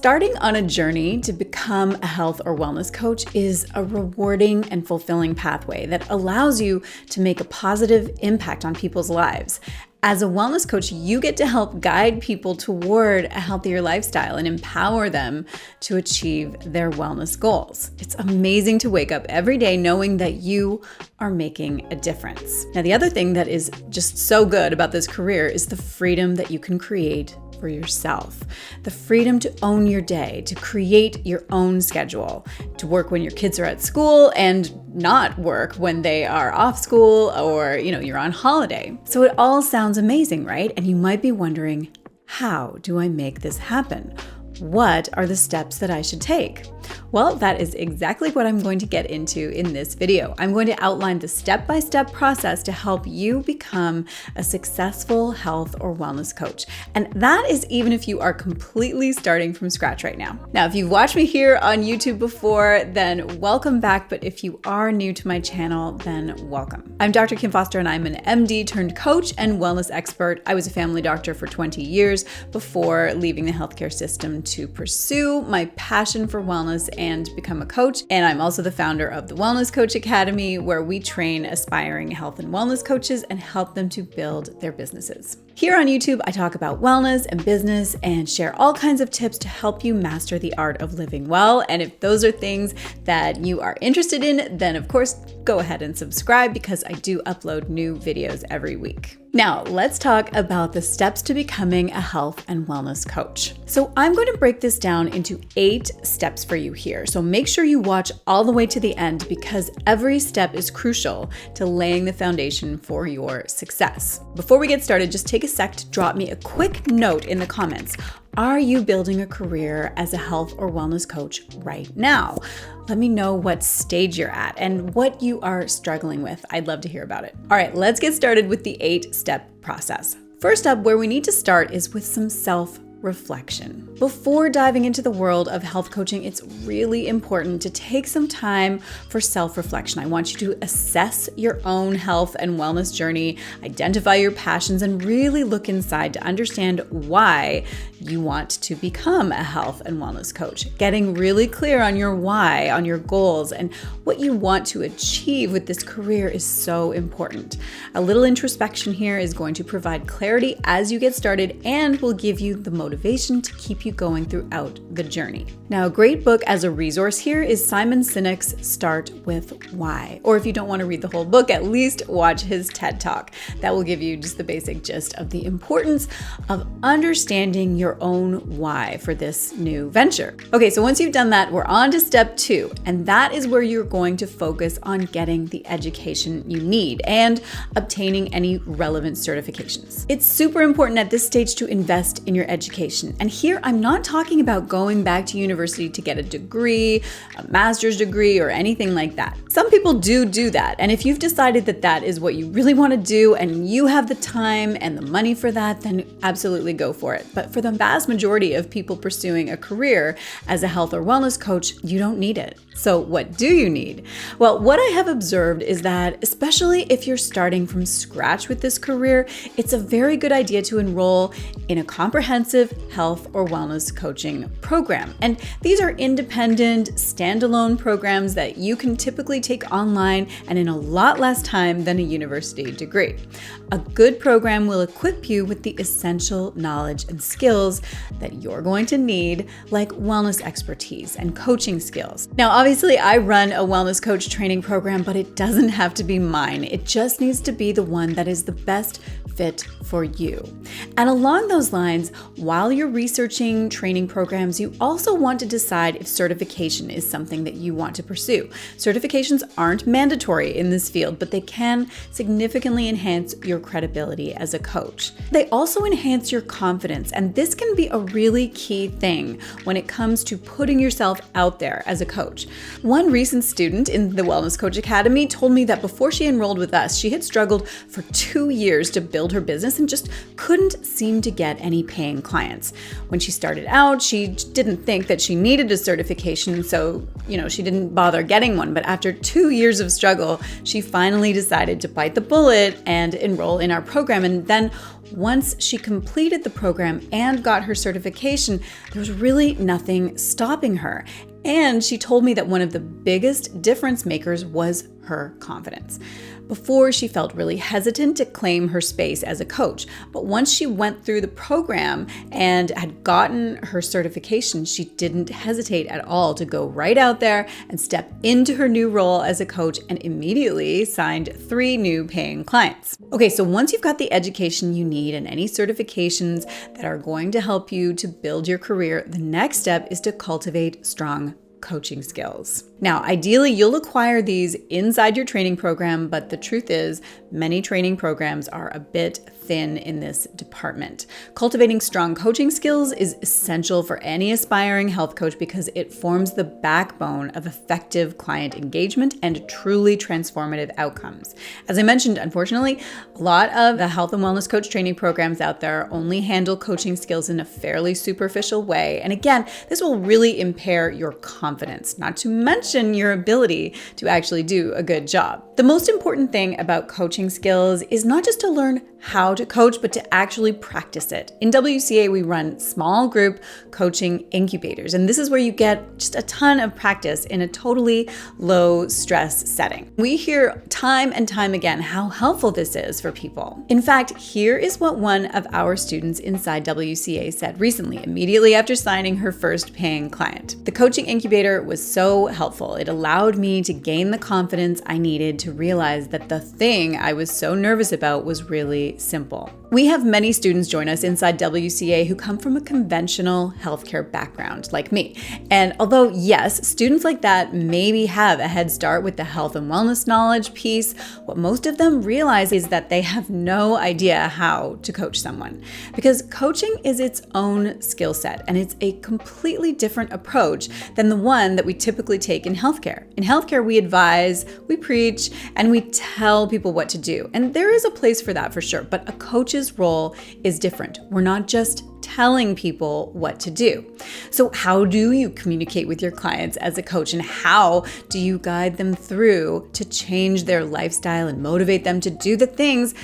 Starting on a journey to become a health or wellness coach is a rewarding and fulfilling pathway that allows you to make a positive impact on people's lives. As a wellness coach, you get to help guide people toward a healthier lifestyle and empower them to achieve their wellness goals. It's amazing to wake up every day knowing that you are making a difference. Now, the other thing that is just so good about this career is the freedom that you can create for yourself. The freedom to own your day, to create your own schedule, to work when your kids are at school and not work when they are off school or, you're on holiday. So it all sounds amazing, right? And you might be wondering, how do I make this happen? What are the steps that I should take? Well, that is exactly what I'm going to get into in this video. I'm going to outline the step-by-step process to help you become a successful health or wellness coach. And that is even if you are completely starting from scratch right now. Now, if you've watched me here on YouTube before, then welcome back. But if you are new to my channel, then welcome. I'm Dr. Kim Foster and I'm an MD turned coach and wellness expert. I was a family doctor for 20 years before leaving the healthcare system to pursue my passion for wellness and become a coach. And I'm also the founder of the Wellness Coach Academy, where we train aspiring health and wellness coaches and help them to build their businesses. Here on YouTube, I talk about wellness and business and share all kinds of tips to help you master the art of living well. And if those are things that you are interested in, then of course, go ahead and subscribe because I do upload new videos every week. Now, let's talk about the steps to becoming a health and wellness coach. So I'm going to break this down into 8 steps for you here. So make sure you watch all the way to the end because every step is crucial to laying the foundation for your success. Before we get started, just take a sec to drop me a quick note in the comments. Are you building a career as a health or wellness coach right now? Let me know what stage you're at and what you are struggling with. I'd love to hear about it. All right, let's get started with the 8-step process. First up, where we need to start is with some self-reflection. Before diving into the world of health coaching, it's really important to take some time for self-reflection. I want you to assess your own health and wellness journey, identify your passions, and really look inside to understand why you want to become a health and wellness coach. Getting really clear on your why, on your goals, and what you want to achieve with this career is so important. A little introspection here is going to provide clarity as you get started and will give you the motivation to keep you going throughout the journey. Now, a great book as a resource here is Simon Sinek's Start With Why. Or if you don't want to read the whole book, at least watch his TED Talk. That will give you just the basic gist of the importance of understanding your own why for this new venture. Okay, so once you've done that, we're on to step 2, and that is where you're going to focus on getting the education you need and obtaining any relevant certifications. It's super important at this stage to invest in your education. And here I'm not talking about going back to university to get a degree, a master's degree, or anything like that. Some people do that. And if you've decided that that is what you really want to do and you have the time and the money for that, then absolutely go for it. But for the vast majority of people pursuing a career as a health or wellness coach, you don't need it. So what do you need? Well, what I have observed is that, especially if you're starting from scratch with this career, it's a very good idea to enroll in a comprehensive health or wellness coaching program. And these are independent, standalone programs that you can typically take online and in a lot less time than a university degree. A good program will equip you with the essential knowledge and skills that you're going to need, like wellness expertise and coaching skills. Now, obviously, I run a wellness coach training program, but it doesn't have to be mine. It just needs to be the one that is the best fit for you. And along those lines, while you're researching training programs, you also want to decide if certification is something that you want to pursue. Certifications aren't mandatory in this field, but they can significantly enhance your credibility as a coach. They also enhance your confidence, and this can be a really key thing when it comes to putting yourself out there as a coach. One recent student in the Wellness Coach Academy told me that before she enrolled with us, she had struggled for 2 years to build her business and just couldn't seem to get any paying clients. clients. When she started out, she didn't think that she needed a certification, so she didn't bother getting one. But after 2 years of struggle, she finally decided to bite the bullet and enroll in our program. And then once she completed the program and got her certification, there was really nothing stopping her. And she told me that one of the biggest difference makers was her confidence. Before, she felt really hesitant to claim her space as a coach, but once she went through the program and had gotten her certification, she didn't hesitate at all to go right out there and step into her new role as a coach, and immediately signed 3 new paying clients. Okay, so once you've got the education you need and any certifications that are going to help you to build your career, the next step is to cultivate strong coaching skills. Now, ideally, you'll acquire these inside your training program, but the truth is, many training programs are a bit thin in this department. Cultivating strong coaching skills is essential for any aspiring health coach because it forms the backbone of effective client engagement and truly transformative outcomes. As I mentioned, unfortunately, a lot of the health and wellness coach training programs out there only handle coaching skills in a fairly superficial way. And again, this will really impair your confidence, not to mention your ability to actually do a good job. The most important thing about coaching skills is not just to learn how to coach, but to actually practice it. In WCA, we run small group coaching incubators, and this is where you get just a ton of practice in a totally low stress setting. We hear time and time again how helpful this is for people. In fact, here is what one of our students inside WCA said recently, immediately after signing her first paying client. The coaching incubator was so helpful. It allowed me to gain the confidence I needed to realize that the thing I was so nervous about was really simple. We have many students join us inside WCA who come from a conventional healthcare background, like me. And although, yes, students like that maybe have a head start with the health and wellness knowledge piece, what most of them realize is that they have no idea how to coach someone. Because coaching is its own skill set, and it's a completely different approach than the one that we typically take in healthcare. In healthcare, we advise, we preach, and we tell people what to do. And there is a place for that for sure, but a coach's role is different. We're not just telling people what to do. So how do you communicate with your clients as a coach, and how do you guide them through to change their lifestyle and motivate them to do the things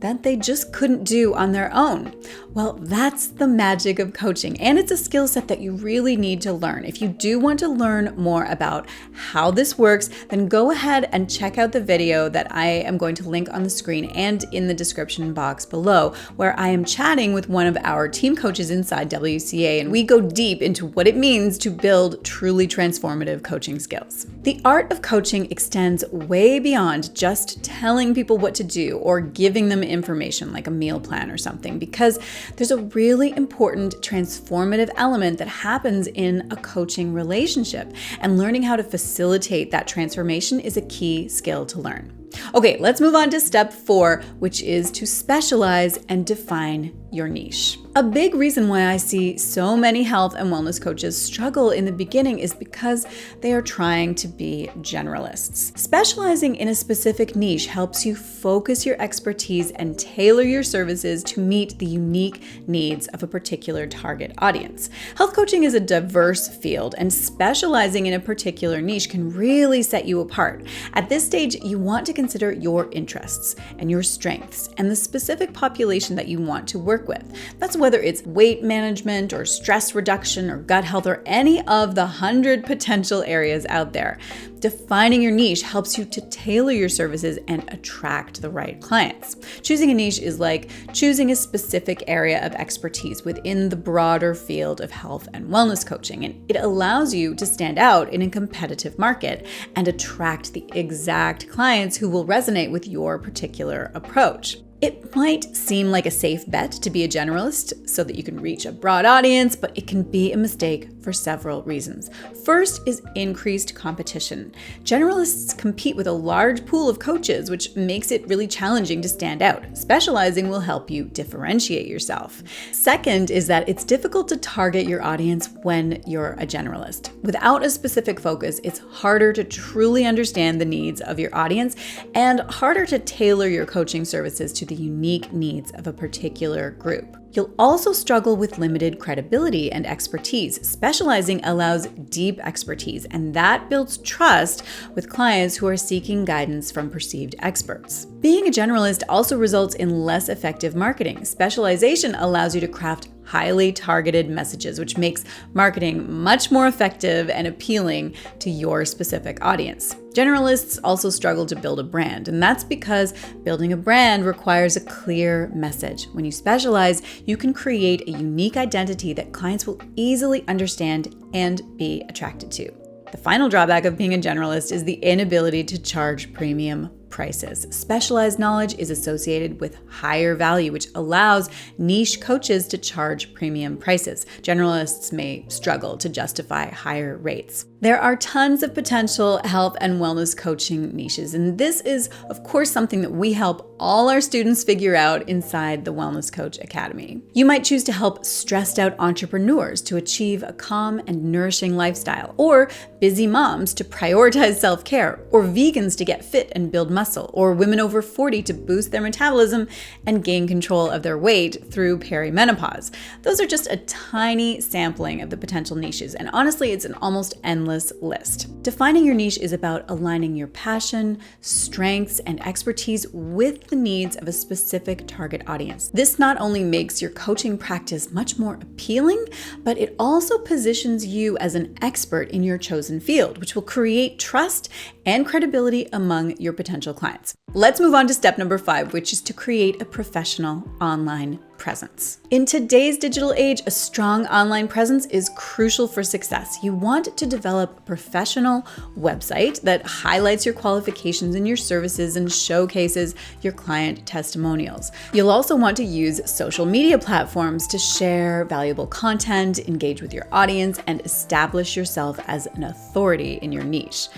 that they just couldn't do on their own? Well, that's the magic of coaching, and it's a skill set that you really need to learn. If you do want to learn more about how this works, then go ahead and check out the video that I am going to link on the screen and in the description box below, where I am chatting with one of our team coaches inside WCA, and we go deep into what it means to build truly transformative coaching skills. The art of coaching extends way beyond just telling people what to do or giving them information like a meal plan or something, because there's a really important transformative element that happens in a coaching relationship, and learning how to facilitate that transformation is a key skill to learn. Okay, let's move on to step 4, which is to specialize and define your niche. A big reason why I see so many health and wellness coaches struggle in the beginning is because they are trying to be generalists. Specializing in a specific niche helps you focus your expertise and tailor your services to meet the unique needs of a particular target audience. Health coaching is a diverse field, and specializing in a particular niche can really set you apart. At this stage, you want to consider your interests and your strengths and the specific population that you want to work with. That's whether it's weight management or stress reduction or gut health or any of the 100 potential areas out there. Defining your niche helps you to tailor your services and attract the right clients. Choosing a niche is like choosing a specific area of expertise within the broader field of health and wellness coaching, and it allows you to stand out in a competitive market and attract the exact clients who will resonate with your particular approach. It might seem like a safe bet to be a generalist so that you can reach a broad audience, but it can be a mistake for several reasons. First is increased competition. Generalists compete with a large pool of coaches, which makes it really challenging to stand out. Specializing will help you differentiate yourself. Second is that it's difficult to target your audience when you're a generalist. Without a specific focus, it's harder to truly understand the needs of your audience and harder to tailor your coaching services to the unique needs of a particular group. You'll also struggle with limited credibility and expertise. Specializing allows deep expertise, and that builds trust with clients who are seeking guidance from perceived experts. Being a generalist also results in less effective marketing. Specialization allows you to craft highly targeted messages, which makes marketing much more effective and appealing to your specific audience. Generalists also struggle to build a brand, and that's because building a brand requires a clear message. When you specialize, you can create a unique identity that clients will easily understand and be attracted to. The final drawback of being a generalist is the inability to charge premium prices. Specialized knowledge is associated with higher value, which allows niche coaches to charge premium prices. Generalists may struggle to justify higher rates. There are tons of potential health and wellness coaching niches, and this is, of course, something that we help all our students figure out inside the Wellness Coach Academy. You might choose to help stressed out entrepreneurs to achieve a calm and nourishing lifestyle, or busy moms to prioritize self-care, or vegans to get fit and build muscle, or women over 40 to boost their metabolism and gain control of their weight through perimenopause. Those are just a tiny sampling of the potential niches, and honestly, it's an almost endless list. Defining your niche is about aligning your passion, strengths, and expertise with the needs of a specific target audience. This not only makes your coaching practice much more appealing, but it also positions you as an expert in your chosen field, which will create trust and credibility among your potential clients. Let's move on to step number 5, which is to create a professional online presence. In today's digital age, a strong online presence is crucial for success. You want to develop a professional website that highlights your qualifications and your services and showcases your client testimonials. You'll also want to use social media platforms to share valuable content, engage with your audience, and establish yourself as an authority in your niche.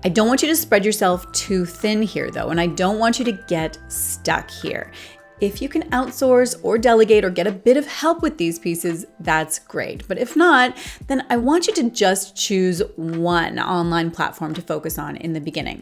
I don't want you to spread yourself too thin here, though, and I don't want you to get stuck here. If you can outsource or delegate or get a bit of help with these pieces, that's great. But if not, then I want you to just choose one online platform to focus on in the beginning.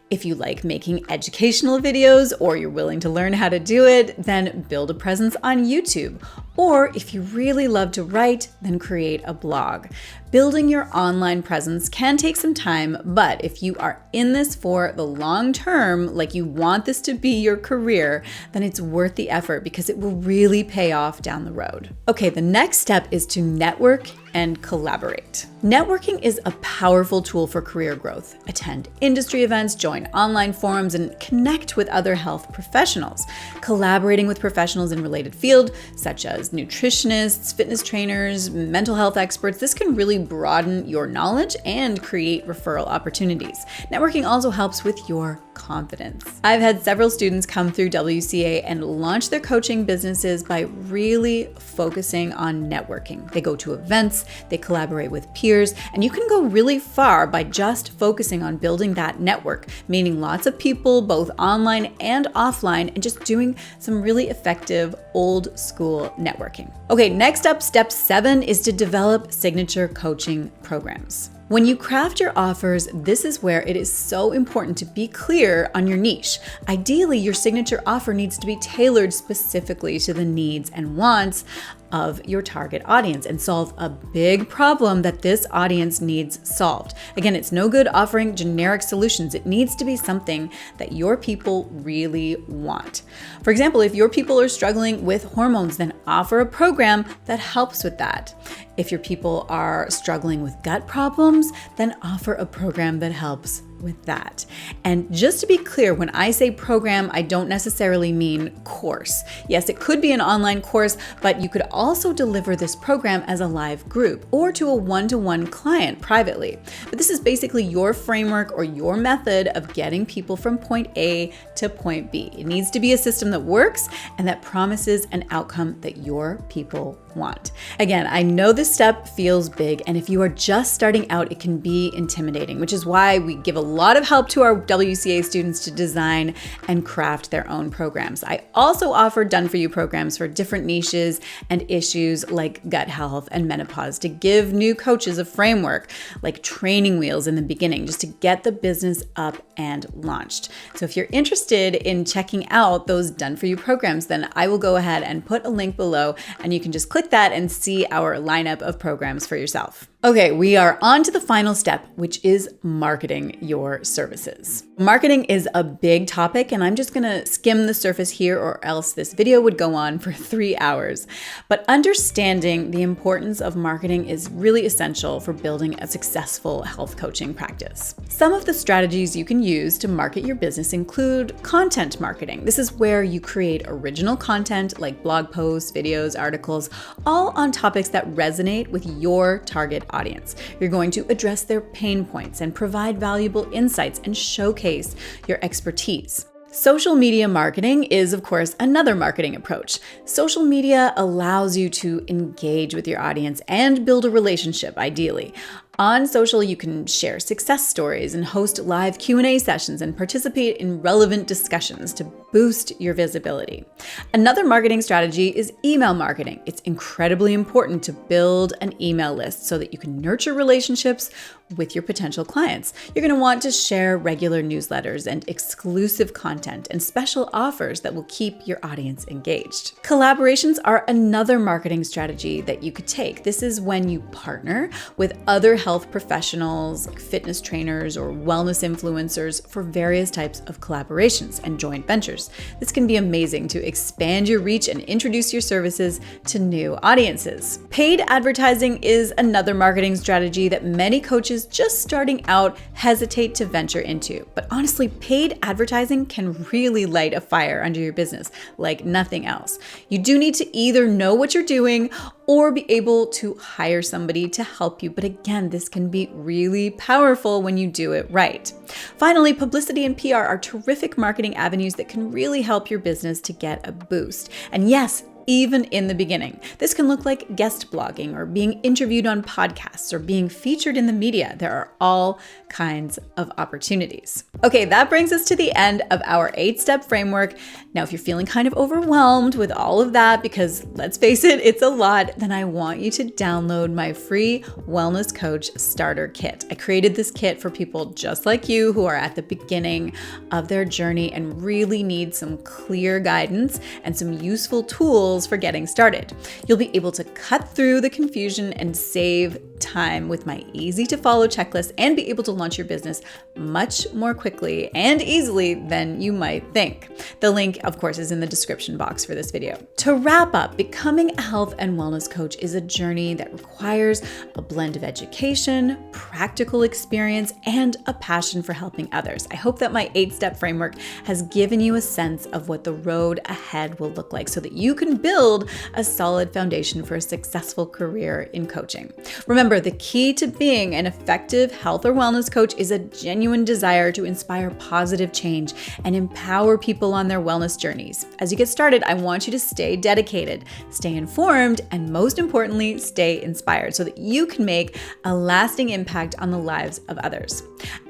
If you like making educational videos or you're willing to learn how to do it, then build a presence on YouTube. Or if you really love to write, then create a blog. Building your online presence can take some time, but if you are in this for the long term, like you want this to be your career, then it's worth the effort because it will really pay off down the road. Okay, the next step is to network and collaborate. Networking is a powerful tool for career growth. Attend industry events, join online forums, and connect with other health professionals. Collaborating with professionals in related fields, such as nutritionists, fitness trainers, mental health experts, this can really broaden your knowledge and create referral opportunities. Networking also helps with your confidence. I've had several students come through WCA and launch their coaching businesses by really focusing on networking. They go to events, they collaborate with peers, and you can go really far by just focusing on building that network, meeting lots of people, both online and offline, and just doing some really effective old school networking. Okay, next up, step 7 is to develop signature coaching programs. When you craft your offers, this is where it is so important to be clear on your niche. Ideally, your signature offer needs to be tailored specifically to the needs and wants of your target audience and solve a big problem that this audience needs solved. Again, it's no good offering generic solutions. It needs to be something that your people really want. For example, if your people are struggling with hormones, then offer a program that helps with that. If your people are struggling with gut problems, then offer a program that helps with that. And just to be clear, when I say program, I don't necessarily mean course. Yes, it could be an online course, but you could also deliver this program as a live group or to a one-to-one client privately. But this is basically your framework or your method of getting people from point A to point B. It needs to be a system that works and that promises an outcome that your people want. Again, I know this this step feels big, and if you are just starting out, it can be intimidating, which is why we give a lot of help to our WCA students to design and craft their own programs. I also offer done-for-you programs for different niches and issues like gut health and menopause to give new coaches a framework like training wheels in the beginning, just to get the business up and launched. So if you're interested in checking out those done-for-you programs, then I will go ahead and put a link below, and you can just click that and see our lineup of programs for yourself. Okay, we are on to the final step, which is marketing your services. Marketing is a big topic, and I'm just gonna skim the surface here, or else this video would go on for 3 hours. But understanding the importance of marketing is really essential for building a successful health coaching practice. Some of the strategies you can use to market your business include content marketing. This is where you create original content like blog posts, videos, articles, all on topics that resonate with your target audience. You're going to address their pain points and provide valuable insights and showcase your expertise. Social media marketing is, of course, another marketing approach. Social media allows you to engage with your audience and build a relationship, ideally. On social, you can share success stories and host live Q&A sessions and participate in relevant discussions to boost your visibility. Another marketing strategy is email marketing. It's incredibly important to build an email list so that you can nurture relationships with your potential clients. You're going to want to share regular newsletters and exclusive content and special offers that will keep your audience engaged. Collaborations are another marketing strategy that you could take. This is when you partner with other health professionals, like fitness trainers or wellness influencers, for various types of collaborations and joint ventures. This can be amazing to expand your reach and introduce your services to new audiences. Paid advertising is another marketing strategy that many coaches just starting out hesitate to venture into. But honestly, paid advertising can really light a fire under your business like nothing else. You do need to either know what you're doing or be able to hire somebody to help you. But again, this can be really powerful when you do it right. Finally, publicity and PR are terrific marketing avenues that can really help your business to get a boost. And yes, even in the beginning. This can look like guest blogging or being interviewed on podcasts or being featured in the media. There are all kinds of opportunities. Okay, that brings us to the end of our 8-step framework. Now, if you're feeling kind of overwhelmed with all of that, because let's face it, it's a lot, then I want you to download my free Wellness Coach Starter Kit. I created this kit for people just like you who are at the beginning of their journey and really need some clear guidance and some useful tools for getting started. You'll be able to cut through the confusion and save time with my easy to follow checklist and be able to launch your business much more quickly and easily than you might think. The link, of course, is in the description box for this video. To wrap up, becoming a health and wellness coach is a journey that requires a blend of education, practical experience, and a passion for helping others. I hope that my 8-step framework has given you a sense of what the road ahead will look like so that you can build a solid foundation for a successful career in coaching. Remember, the key to being an effective health or wellness coach is a genuine desire to inspire positive change and empower people on their wellness journeys. As you get started, I want you to stay dedicated, stay informed, and most importantly, stay inspired so that you can make a lasting impact on the lives of others.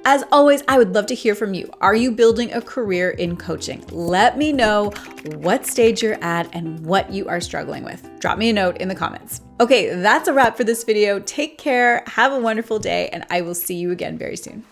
As always, I would love to hear from you. Are you building a career in coaching? Let me know what stage you're at and what you are struggling with. Drop me a note in the comments. Okay, that's a wrap for this video. Take care, have a wonderful day, and I will see you again very soon.